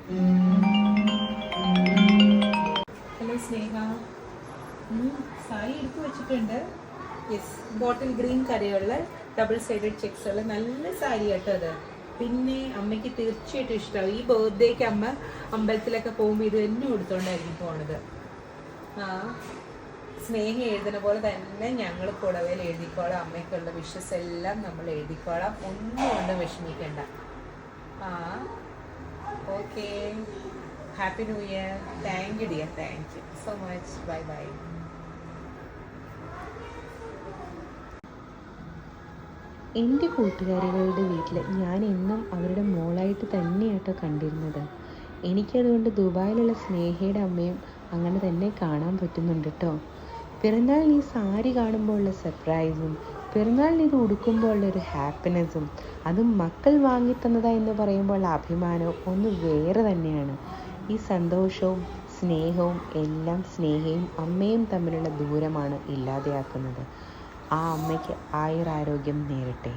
Hello സ്നേഹ, സാരി എടുത്തു വെച്ചിട്ടുണ്ട്. Yes, bottle green കരയുള്ള ഡബിൾ സൈഡഡ് ചെക്സ് ഉള്ള നല്ല സാരി കേട്ടോ അത്. പിന്നെ അമ്മയ്ക്ക് തീർച്ചയായിട്ടും ഇഷ്ടമാവും. ഈ ബർത്ത്ഡേക്ക് അമ്മ അമ്പലത്തിലൊക്കെ പോകുമ്പോൾ ഇത് തന്നെ എടുത്തോണ്ടായിരിക്കും പോണത്. ആ, സ്നേഹം എഴുതുന്ന പോലെ തന്നെ ഞങ്ങൾ പുടവയിൽ എഴുതിക്കോളാം. അമ്മയ്ക്കുള്ള വിഷസ് എല്ലാം നമ്മൾ എഴുതിക്കോളാം. ഒന്നും കൊണ്ട് വിഷമിക്കണ്ട. ആ, okay. Happy new year. Thank you dear, thank you so much. Bye bye. എൻ്റെ കൂട്ടുകാരികളുടെ വീട്ടിൽ ഞാൻ എന്നും അവരുടെ മോളായിട്ട് തന്നെയാട്ടോ കണ്ടിരുന്നത്. എനിക്കതുകൊണ്ട് ദുബായിലുള്ള സ്നേഹയുടെ അമ്മയും അങ്ങനെ തന്നെ കാണാൻ പറ്റുന്നുണ്ട് കേട്ടോ. പിറന്നാളിന് ഈ സാരി കാണുമ്പോൾ ഉള്ള സർപ്രൈസും പിറന്നാളിന് ഇത് ഉടുക്കുമ്പോൾ ഉള്ളൊരു ഹാപ്പിനെസ്സും അതും മക്കൾ വാങ്ങിത്തന്നതാ എന്ന് പറയുമ്പോൾ അഭിമാനവും ഒന്ന് വേറെ തന്നെയാണ്. ഈ സന്തോഷവും സ്നേഹവും എല്ലാം സ്നേഹയും അമ്മയും തമ്മിലുള്ള ദൂരമാണ് ഇല്ലാതെയാക്കുന്നത്. ആ അമ്മയ്ക്ക് ആയുരാരോഗ്യം നേരട്ടെ.